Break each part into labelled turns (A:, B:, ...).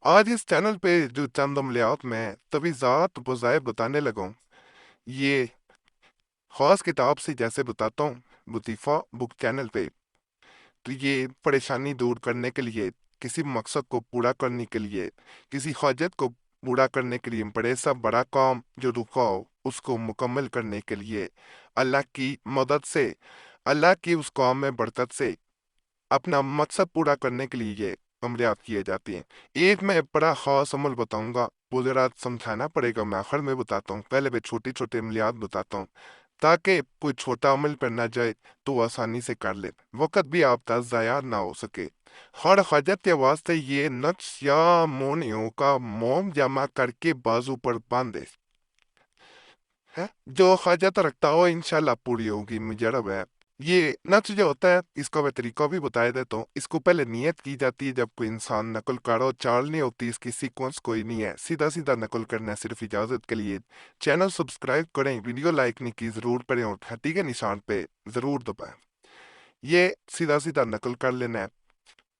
A: आज इस चैनल पे जो चंद अमलियात मैं तवीज़ात बज़ाय बताने लगा हूँ, ये ख़ास किताब से जैसे बताता हूँ लतीफ़ा बुक चैनल पे। तो ये परेशानी दूर करने के लिए, किसी मकसद को पूरा करने के लिए, किसी हाजत को पूरा करने के लिए, बड़े सा बड़ा काम जो रुका हो उसको मुकम्मल करने के लिए अल्लाह की मदद से, अल्लाह की उस काम में बरकत से अपना मकसद पूरा करने के लिए ये अमलियात किए जाते हैं। एक मैं बड़ा ख़ास अमल बताऊंगा, वो ज़रा समझाना पड़ेगा, मैं आखिर में बताता हूँ। पहले मैं छोटी छोटी अमलियात बताता हूँ ताकि कोई छोटा अमल पर ना जाए तो आसानी से कर ले, वक़्त भी आपका ज़ाया ना हो सके। हर हाजत के वास्ते ये नक्श या मोनियों का मोम जमा करके बाजू पर बांधे है, जो हाजत रखता हो इंशाल्लाह पूरी होगी, मुजरब है। ये नक्श जो होता है इसका मैं तरीका भी बताया देता हूँ। इसको पहले नियत की जाती है जब कोई इंसान नकल करो, चाल नहीं होती, इसकी सीक्वेंस कोई नहीं है, सीधा सीधा नकल करना है सिर्फ इजाजत के लिए। चैनल सब्सक्राइब करें, वीडियो लाइक नहीं की जरूर करें और घंटी के निशान पे जरूर दबाएं। ये सीधा सीधा नकल कर लेना है,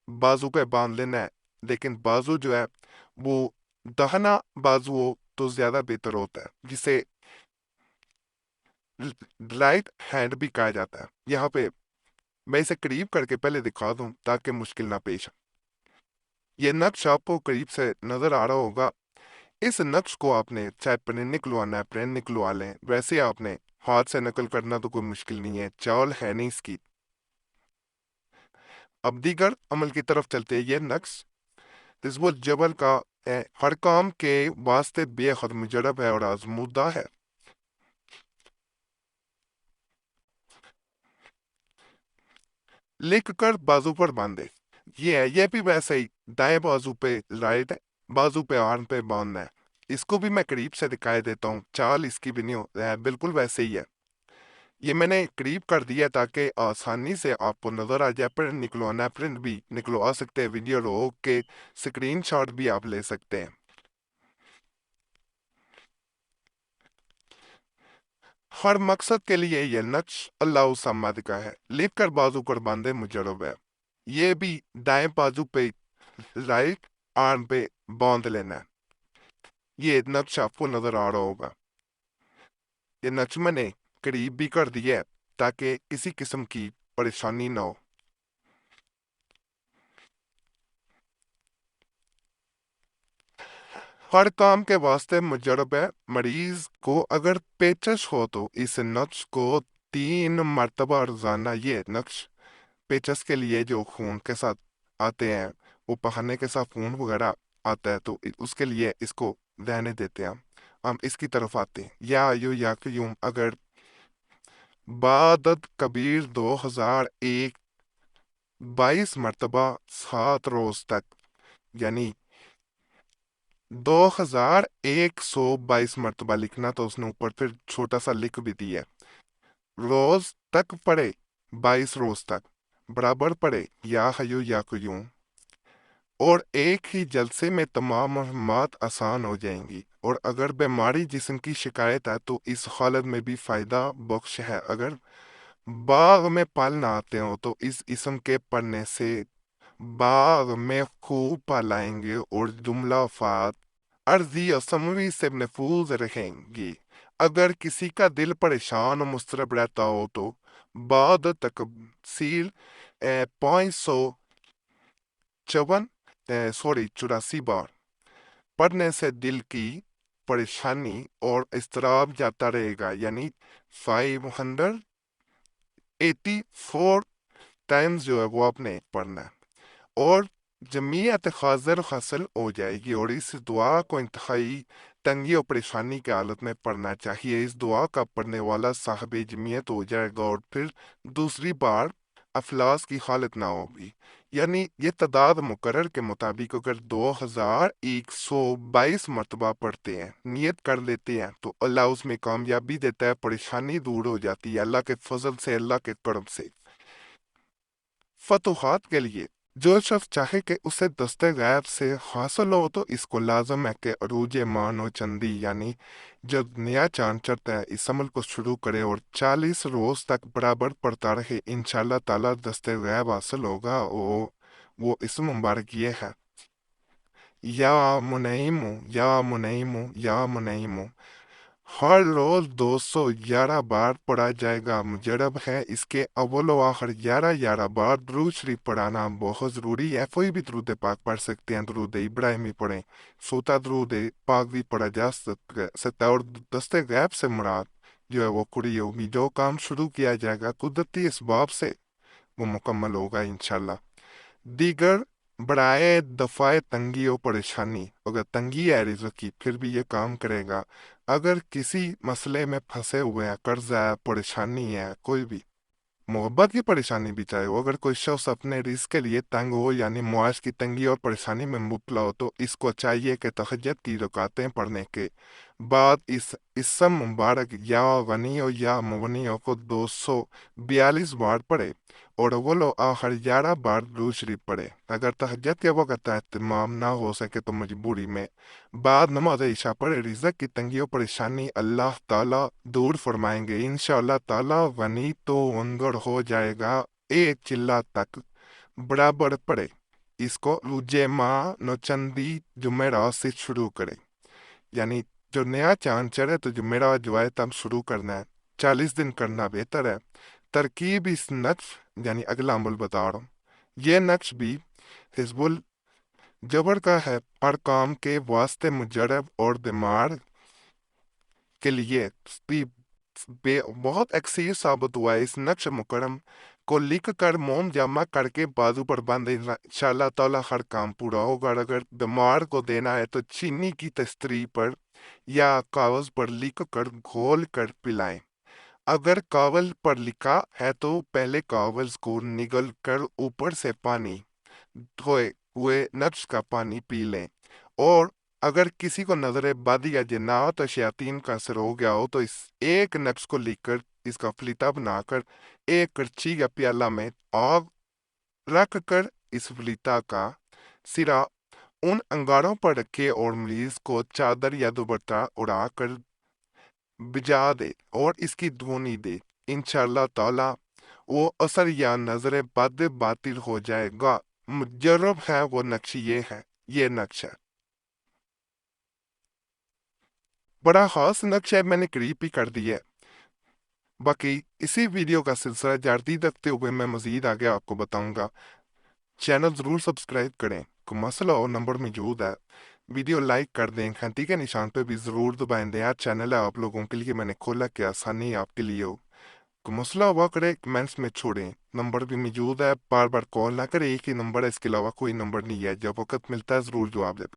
A: बाजू पे बांध लेना है। लेकिन बाजू जो है वो दाहना बाजू हो तो ज्यादा बेहतर होता है, जिसे राइट हैंड भी कहा जाता है। यहाँ पे मैं इसे करीब करके पहले दिखा दूं ताकि मुश्किल ना पेश आए। ये नक्श आपको करीब से नजर आ रहा होगा। इस नक्श को आपने चाहे पेन निकलवाना है पेन निकलवा लें, वैसे आपने हाथ से नकल करना तो कोई मुश्किल नहीं है, चाल है नहीं इसकी। अब दीगर अमल की तरफ चलते हैं। ये नक्श हिज़्बुल जबल का हर काम के वास्ते बेहद मुजरब है और आजमूदा है। लिख कर बाजू पर बांधे, ये है। ये भी वैसे ही दाएं बाजू पे राइट बाजू पे आर्म पे बांधना है। इसको भी मैं करीब से दिखाई देता हूँ, चाल इसकी भी नहीं बिल्कुल वैसे ही है। ये मैंने करीब कर दिया ताकि आसानी से आपको नजर आ जाए। प्रिंट निकलवाना है प्रिंट भी निकलवा सकते हैं, वीडियो रोक के स्क्रीन शॉट भी आप ले सकते हैं। हर मकसद के लिए ये नक्श अल्लाह सम्मद का है, लिख कर बाजू पर बांधे मुजरब है। ये भी दाएं बाजू पे राइट आर्म पे बांध लेना है। ये नक्श आपको नजर आ रहा होगा। ये नक्श मैंने करीब भी कर दिया है ताकि किसी किस्म की परेशानी ना हो। हर काम के वास्ते मुजरब है। मरीज को अगर पेचश हो तो इस नक्श को 3 मरतबा रोजाना, ये नक्श पेचश के लिए जो खून के साथ आते हैं, वो बहाने के साथ खून वगैरह आता है तो उसके लिए इसको रहने देते हैं। हम इसकी तरफ आते हैं। या यूं अगर बादत कबीर 2001 22 मरतबा 7 रोज तक, यानी 2122 मरतबा लिखना, तो उसने ऊपर फिर छोटा सा लिख भी दिया, रोज तक पढ़े, 22 रोज तक बराबर पढ़े या हयू या कयूं, और एक ही जलसे में तमाम महमात आसान हो जाएंगी। और अगर बीमारी जिस्म की शिकायत है तो इस हालत में भी फायदा बख्श है। अगर बाग में फल ना आते हो तो इस इसम के पढ़ने से बाग में खूब फल आएंगे और जुमला फात अर्जी और समवी से महफूज रहेंगी। अगर किसी का दिल परेशान और मुस्तरब रहता हो तो बाद तकसीर 554 सॉरी 84 बार पढ़ने से दिल की परेशानी और इस्तराब जाता रहेगा, यानी 584 टाइम्स जो है वो आपने पढ़ना है, और जमीयत हाजिर हासिल हो जाएगी। और इस दुआ को इंतहाई तंगी और परेशानी की हालत में पढ़ना चाहिए। इस दुआ का पढ़ने वाला साहब जमीयत हो जाएगा और फिर दूसरी बार अफलास की हालत ना होगी। यानी ये तादाद मुकर्रर के मुताबिक अगर 2122 मरतबा पढ़ते हैं, नियत कर लेते हैं, तो अल्लाह उसमें कामयाबी देता है, परेशानी दूर हो जाती है अल्लाह के फजल से, अल्लाह के करम से। फतूहात के लिए जो शख्स चाहे कि उसे दस्ते गैब से हासिल हो तो इसको लाजम है कि अरूज मान और चंदी, यानी जब नया चांद चढ़ता है, इस अमल को शुरू करे और 40 रोज तक बराबर पड़ता रहे। इंशाल्लाह ताला दस्ते गैब हासिल होगा। वो इसम मुबारक ये है। یا منعیمو یا منعیمو یا منعیمو ہر روز 211 بار پڑھا جائے گا۔ مجرب ہے اس کے اول و آخر 11 بار درود شریف پڑھانا بہت ضروری ہے۔ کوئی بھی درود پاک پڑھ سکتے ہیں، درود ابراہیمی پڑھیں، سوتا درود پاک بھی پڑھا جا سکتا ہے، اور دست غیب سے مراد جو ہے وہ کڑی ہوگی۔ جو کام شروع کیا جائے گا قدرتی اسباب سے وہ مکمل ہوگا انشاءاللہ۔ دیگر برائے دفاع تنگی و پریشانی، اگر تنگی ہے رزق کی پھر بھی یہ کام کرے گا۔ اگر کسی مسئلے میں پھنسے ہوئے ہیں، قرض ہے، پریشانی ہے، کوئی بھی محبت کی پریشانی بھی چاہے ہو، اگر کوئی شخص اپنے رزق کے لیے تنگ ہو یعنی معاش کی تنگی اور پریشانی میں مبتلا ہو تو اس کو چاہیے کہ تہجد کی رکعتیں پڑھنے کے بعد اس اسم مبارک یا غنی ہو یا مغنی ہو کو 242 بار پڑھے اور اول و آخر 11 بار درود شریف پڑھے۔ اگر تہجد کے وقت اہتمام نہ ہو سکے تو مجبوری میں بعد نماز عشاء پڑھے۔ رزق کی تنگی و پریشانی اللہ تعالیٰ دور فرمائیں گے انشاءاللہ تعالیٰ۔ غنی تو ونگر ہو جائے گا، ایک چلہ تک برابر پڑھے۔ اس کو روجے ماہ نوچندی جمعرات سے شروع کرے، یعنی جو نیا چاند چڑھے تو جمعرات جو ہے تب شروع کرنا ہے، 40 دن کرنا بہتر ہے۔ ترکیب اس نقش یعنی اگلا عمل بتا رہا ہوں، یہ نقش بھی حزب الجبر کا ہے، ہر کام کے واسطے مجرب اور دماغ کے لیے بھی بہت اکثیر ثابت ہوا ہے۔ اس نقش مکرم کو لکھ کر موم جمع کر کے بازو پر باندھے، انشاءاللہ تعالیٰ ہر کام پورا ہوگا۔ اور اگر دماغ کو دینا ہے تو چینی کی تستری پر یا کاغذ پر لکھ کر گھول کر پلائیں۔ اگر کاغذ پر لکھا ہے تو پہلے کاغذ کو نگل کر اوپر سے پانی دھوئے ہوئے نقش کا پانی پی لیں، اور اگر کسی کو نظر بد یا جنات اور شیاطین کا اثر ہو گیا ہو تو اس ایک نقش کو لکھ کر اس کا فلیٹا بنا کر ایک کرچی یا پیالہ میں آگ رکھ کر اس فلیٹا کا سرا ان انگاروں پر رکھے اور مریض کو چادر یا دوپٹہ اڑا کر بجا دے اور اس کی دھونی دے، انشاءاللہ تعالیٰ وہ اثر یا نظر بد باطل ہو جائے گا۔ مجرب ہے وہ نقش یہ نقش ہے، بڑا خاص نقش ہے، میں نے قریب بھی کر دی ہے۔ باقی اسی ویڈیو کا سلسلہ جاری رکھتے ہوئے میں مزید آگے آپ کو بتاؤں گا۔ چینل ضرور سبسکرائب کریں، کوئی مسئلہ ہو نمبر موجود ہے، ویڈیو لائک کر دیں، گھنٹی کے نشان پہ بھی ضرور دبائیں دیں۔ یار چینل ہے آپ لوگوں کے لیے، میں نے کھولا کہ آسانی آپ کے لیے ہو۔ کوئی مسئلہ ہوا کرے کمنٹس میں چھوڑیں، نمبر بھی موجود ہے، بار بار کال نہ کریں، ایک ہی نمبر ہے، اس کے علاوہ کوئی نمبر نہیں ہے، جب وقت ملتا ہے ضرور جواب دیں۔